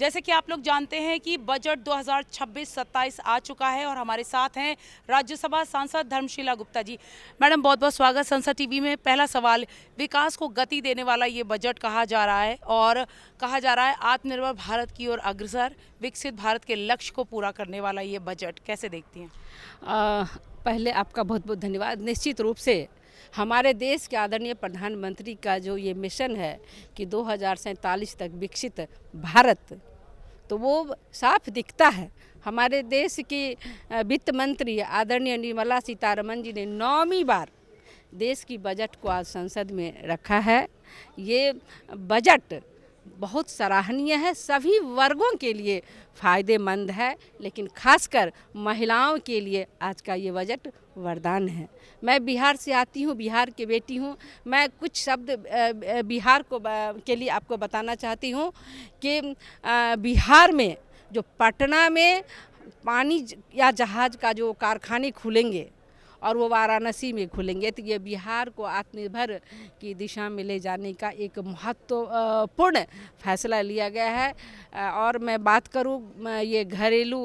जैसे कि आप लोग जानते हैं कि बजट 2026-27 आ चुका है और हमारे साथ हैं राज्यसभा सांसद धर्मशीला गुप्ता जी। मैडम, बहुत बहुत स्वागत संसद टीवी में। पहला सवाल, विकास को गति देने वाला ये बजट कहा जा रहा है और कहा जा रहा है आत्मनिर्भर भारत की ओर अग्रसर, विकसित भारत के लक्ष्य को पूरा करने वाला ये बजट, कैसे देखती हैं? पहले आपका बहुत बहुत धन्यवाद। निश्चित रूप से हमारे देश के आदरणीय प्रधानमंत्री का जो ये मिशन है कि 2047 तक विकसित भारत, तो वो साफ दिखता है। हमारे देश की वित्त मंत्री आदरणीय निर्मला सीतारमण जी ने 9वीं बार देश की बजट को आज संसद में रखा है। ये बजट बहुत सराहनीय है, सभी वर्गों के लिए फ़ायदेमंद है, लेकिन खासकर महिलाओं के लिए आज का ये बजट वरदान है। मैं बिहार से आती हूँ, बिहार की बेटी हूँ। मैं कुछ शब्द बिहार के लिए आपको बताना चाहती हूँ कि बिहार में जो पटना में पानी या जहाज़ का जो कारखाने खुलेंगे और वो वाराणसी में खुलेंगे, तो ये बिहार को आत्मनिर्भर की दिशा में ले जाने का एक महत्वपूर्ण फैसला लिया गया है। और मैं बात करूँ ये घरेलू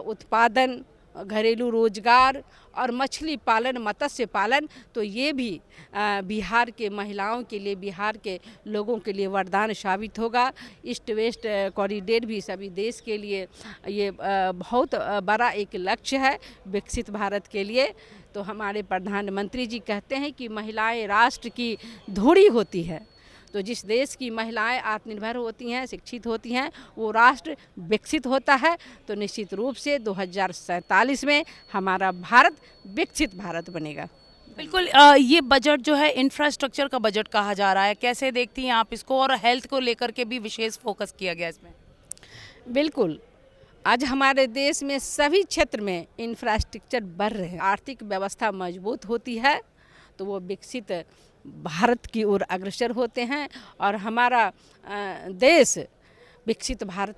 उत्पादन, घरेलू रोजगार और मछली पालन, मत्स्य पालन, तो ये भी बिहार के महिलाओं के लिए, बिहार के लोगों के लिए वरदान साबित होगा। ईस्ट वेस्ट कॉरिडोर भी सभी देश के लिए ये बहुत बड़ा एक लक्ष्य है विकसित भारत के लिए। तो हमारे प्रधानमंत्री जी कहते हैं कि महिलाएं राष्ट्र की धुरी होती है। तो जिस देश की महिलाएं आत्मनिर्भर होती हैं, शिक्षित होती हैं, वो राष्ट्र विकसित होता है। तो निश्चित रूप से 2047 में हमारा भारत विकसित भारत बनेगा। बिल्कुल। ये बजट जो है इंफ्रास्ट्रक्चर का बजट कहा जा रहा है, कैसे देखती हैं आप इसको? और हेल्थ को लेकर के भी विशेष फोकस किया गया इसमें। बिल्कुल, आज हमारे देश में सभी क्षेत्र में इंफ्रास्ट्रक्चर बढ़ रहे हैं। आर्थिक व्यवस्था मजबूत होती है तो वो विकसित भारत की ओर अग्रसर होते हैं और हमारा देश विकसित भारत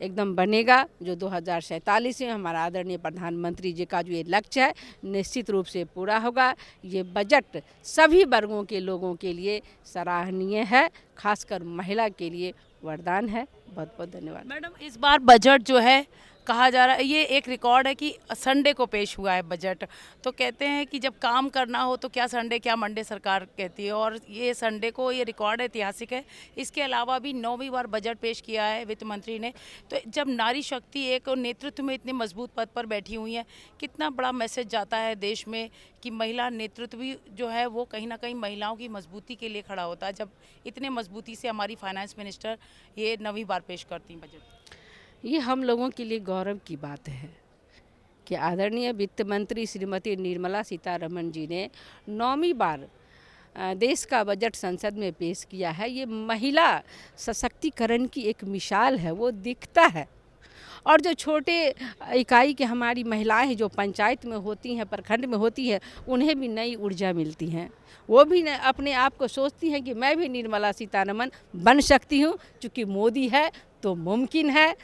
एकदम बनेगा, जो 2047 में हमारा आदरणीय प्रधानमंत्री जी का जो ये लक्ष्य है निश्चित रूप से पूरा होगा। ये बजट सभी वर्गों के लोगों के लिए सराहनीय है, खासकर महिला के लिए वरदान है। बहुत बहुत धन्यवाद। मैडम, इस बार बजट जो है कहा जा रहा है, ये एक रिकॉर्ड है कि संडे को पेश हुआ है बजट। तो कहते हैं कि जब काम करना हो तो क्या संडे क्या मंडे सरकार कहती है, और ये संडे को ये रिकॉर्ड ऐतिहासिक है। इसके अलावा भी 9वीं बार बजट पेश किया है वित्त मंत्री ने। तो जब नारी शक्ति एक नेतृत्व में इतने मजबूत पद पर बैठी हुई है, कितना बड़ा मैसेज जाता है देश में कि महिला नेतृत्व भी जो है वो कहीं ना कहीं महिलाओं की मजबूती के लिए खड़ा होता है, जब इतने मजबूती से हमारी फाइनेंस मिनिस्टर ये 9वीं बार पेश करती हैं बजट। ये हम लोगों के लिए गौरव की बात है कि आदरणीय वित्त मंत्री श्रीमती निर्मला सीतारमण जी ने 9वीं बार देश का बजट संसद में पेश किया है। ये महिला सशक्तिकरण की एक मिसाल है, वो दिखता है। और जो छोटे इकाई के हमारी महिलाएं जो पंचायत में होती हैं, प्रखंड में होती हैं, उन्हें भी नई ऊर्जा मिलती हैं। वो भी अपने आप को सोचती हैं कि मैं भी निर्मला सीतारमण बन सकती हूँ, क्योंकि मोदी है तो मुमकिन है।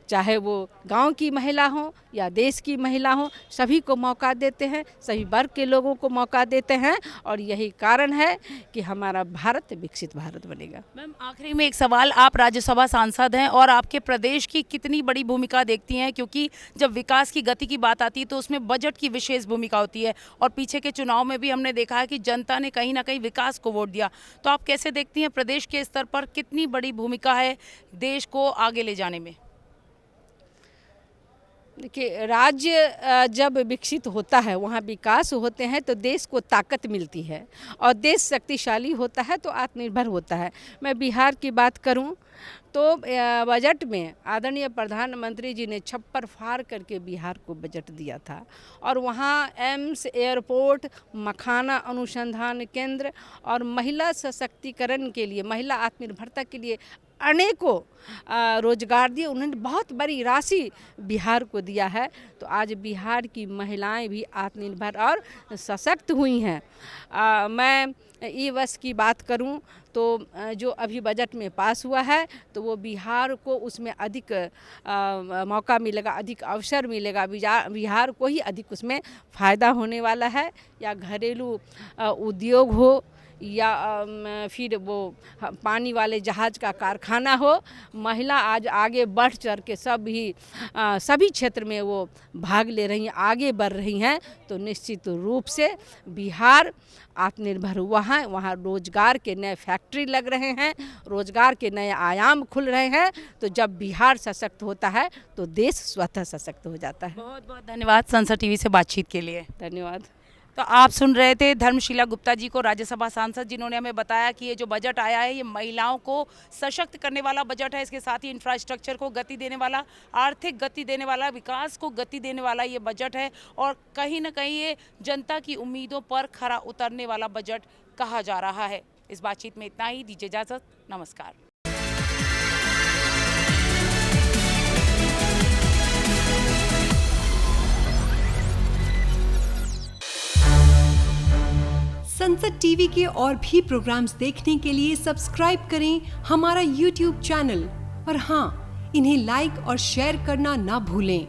चाहे वो गांव की महिला हो या देश की महिला हो, सभी को मौका देते हैं, सभी वर्ग के लोगों को मौका देते हैं, और यही कारण है कि हमारा भारत विकसित भारत बनेगा। मैम, आखिरी में एक सवाल, आप राज्यसभा सांसद हैं और आपके प्रदेश की कितनी बड़ी भूमिका देखती हैं? क्योंकि जब विकास की गति की बात आती है तो उसमें बजट की विशेष भूमिका होती है, और पीछे के चुनाव में भी हमने देखा है कि जनता ने कहीं ना कहीं विकास को वोट दिया। तो आप कैसे देखती हैं प्रदेश के स्तर पर कितनी बड़ी भूमिका है देश को आगे ले जाने में? देखिए, राज्य जब विकसित होता है, वहाँ विकास होते हैं तो देश को ताकत मिलती है, और देश शक्तिशाली होता है तो आत्मनिर्भर होता है। मैं बिहार की बात करूँ तो बजट में आदरणीय प्रधानमंत्री जी ने छप्पर फाड़ करके बिहार को बजट दिया था, और वहाँ एम्स, एयरपोर्ट, मखाना अनुसंधान केंद्र और महिला सशक्तिकरण के लिए, महिला आत्मनिर्भरता के लिए अनेकों रोजगार दिए। उन्होंने बहुत बड़ी राशि बिहार को दिया है। तो आज बिहार की महिलाएं भी आत्मनिर्भर और सशक्त हुई हैं। मैं ई बस की बात करूं तो जो अभी बजट में पास हुआ है तो वो बिहार को उसमें अधिक मौका मिलेगा, अधिक अवसर मिलेगा, बिहार को ही अधिक उसमें फ़ायदा होने वाला है। या घरेलू उद्योग हो या फिर वो पानी वाले जहाज का कारखाना हो, महिला आज आगे बढ़ चढ़ के सभी क्षेत्र में वो भाग ले रही हैं, आगे बढ़ रही हैं। तो निश्चित रूप से बिहार आत्मनिर्भर हुआ है। वहाँ रोजगार के नए फैक्ट्री लग रहे हैं, रोजगार के नए आयाम खुल रहे हैं। तो जब बिहार सशक्त होता है तो देश स्वतः सशक्त हो जाता है। बहुत बहुत धन्यवाद संसद टीवी से बातचीत के लिए। धन्यवाद। तो आप सुन रहे थे धर्मशीला गुप्ता जी को, राज्यसभा सांसद, जिन्होंने हमें बताया कि ये जो बजट आया है ये महिलाओं को सशक्त करने वाला बजट है। इसके साथ ही इंफ्रास्ट्रक्चर को गति देने वाला, आर्थिक गति देने वाला, विकास को गति देने वाला ये बजट है और कहीं ना कहीं ये जनता की उम्मीदों पर खरा उतरने वाला बजट कहा जा रहा है। इस बातचीत में इतना ही, दीजिए इजाजत, नमस्कार। संसद टीवी के और भी प्रोग्राम्स देखने के लिए सब्सक्राइब करें हमारा YouTube चैनल और हाँ, इन्हें लाइक और शेयर करना ना भूलें।